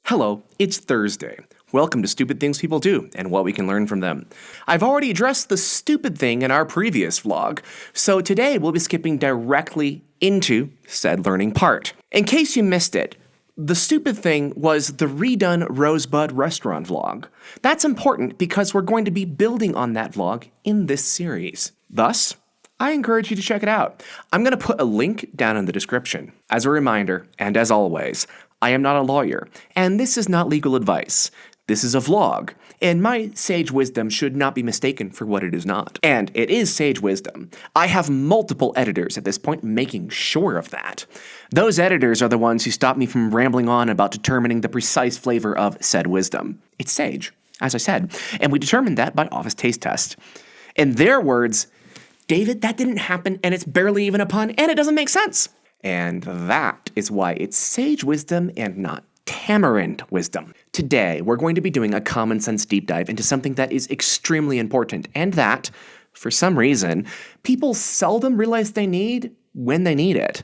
Hello, it's Thursday. Welcome to Stupid Things People Do and what we can learn from them. I've already addressed the stupid thing in our previous vlog, so today we'll be skipping directly into said learning part. In case you missed it, the stupid thing was the redone Rosebud restaurant vlog. That's important because we're going to be building on that vlog in this series. Thus, I encourage you to check it out. I'm going to put a link down in the description. As a reminder, and as always, I am not a lawyer, and this is not legal advice. This is a vlog, and my sage wisdom should not be mistaken for what it is not. And it is sage wisdom. I have multiple editors at this point making sure of that. Those editors are the ones who stop me from rambling on about determining the precise flavor of said wisdom. It's sage, as I said, and we determined that by office taste test. In their words, David, that didn't happen, and it's barely even a pun, and it doesn't make sense. And that is why it's sage wisdom and not tamarind wisdom. Today, we're going to be doing a common sense deep dive into something that is extremely important, and that, for some reason, people seldom realize they need when they need it.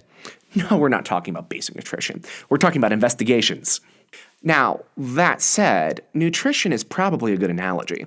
No, we're not talking about basic nutrition. We're talking about investigations. Now, that said, nutrition is probably a good analogy.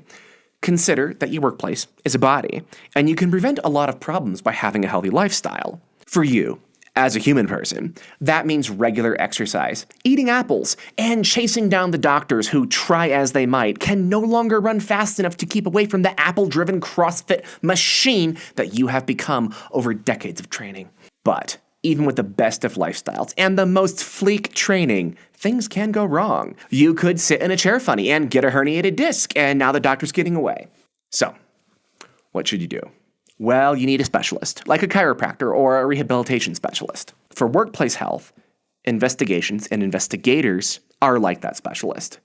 Consider that your workplace is a body, and you can prevent a lot of problems by having a healthy lifestyle. For you, as a human person, that means regular exercise, eating apples, and chasing down the doctors who, try as they might, can no longer run fast enough to keep away from the apple-driven CrossFit machine that you have become over decades of training. But even with the best of lifestyles and the most fleek training, things can go wrong. You could sit in a chair funny and get a herniated disc, and now the doctor's getting away. So, what should you do? Well, you need a specialist, like a chiropractor or a rehabilitation specialist. For workplace health, investigations and investigators are like that specialist.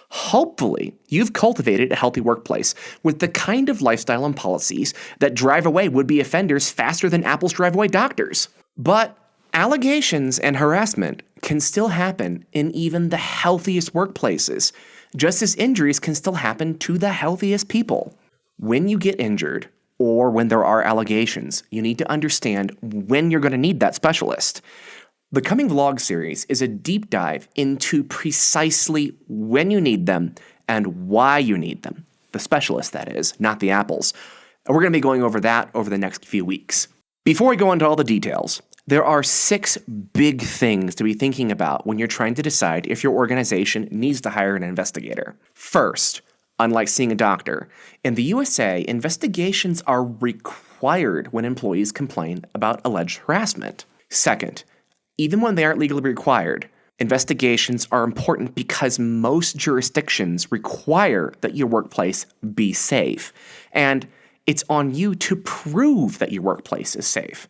Hopefully, you've cultivated a healthy workplace with the kind of lifestyle and policies that drive away would-be offenders faster than apples drive away doctors. But allegations and harassment can still happen in even the healthiest workplaces, just as injuries can still happen to the healthiest people. When you get injured, or when there are allegations, you need to understand when you're going to need that specialist. The coming vlog series is a deep dive into precisely when you need them and why you need them. The specialist, that is, not the apples. And we're going to be going over that over the next few weeks. Before we go into all the details, there are 6 big things to be thinking about when you're trying to decide if your organization needs to hire an investigator. First, unlike seeing a doctor, in the USA, investigations are required when employees complain about alleged harassment. Second, even when they aren't legally required, investigations are important because most jurisdictions require that your workplace be safe. And it's on you to prove that your workplace is safe.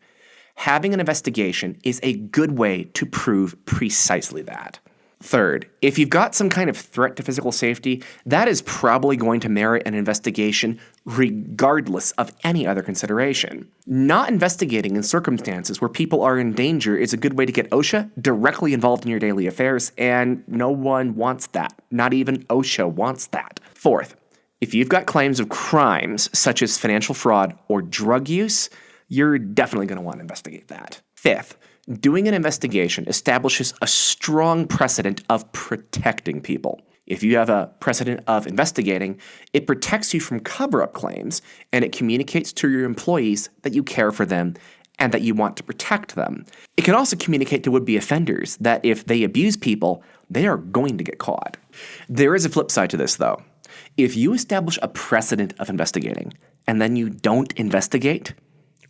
Having an investigation is a good way to prove precisely that. Third, if you've got some kind of threat to physical safety, that is probably going to merit an investigation regardless of any other consideration. Not investigating in circumstances where people are in danger is a good way to get OSHA directly involved in your daily affairs, and no one wants that. Not even OSHA wants that. Fourth, if you've got claims of crimes such as financial fraud or drug use, you're definitely going to want to investigate that. Fifth, doing an investigation establishes a strong precedent of protecting people. If you have a precedent of investigating, it protects you from cover-up claims, and it communicates to your employees that you care for them and that you want to protect them. It can also communicate to would-be offenders that if they abuse people, they are going to get caught. There is a flip side to this, though. If you establish a precedent of investigating and then you don't investigate,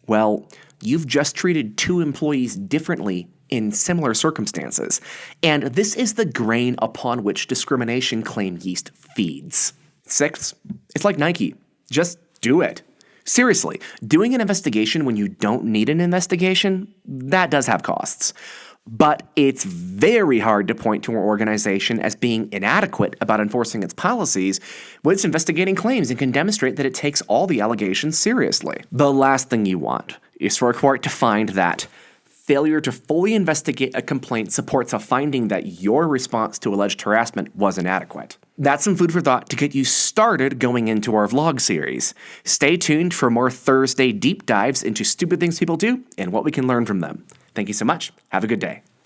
well, you've just treated 2 employees differently in similar circumstances, and this is the grain upon which discrimination claim yeast feeds. 6, it's like Nike. Just do it. Seriously, doing an investigation when you don't need an investigation, that does have costs. But it's very hard to point to an organization as being inadequate about enforcing its policies when it's investigating claims and can demonstrate that it takes all the allegations seriously. The last thing you want is for a court to find that failure to fully investigate a complaint supports a finding that your response to alleged harassment was inadequate. That's some food for thought to get you started going into our vlog series. Stay tuned for more Thursday deep dives into stupid things people do and what we can learn from them. Thank you so much. Have a good day.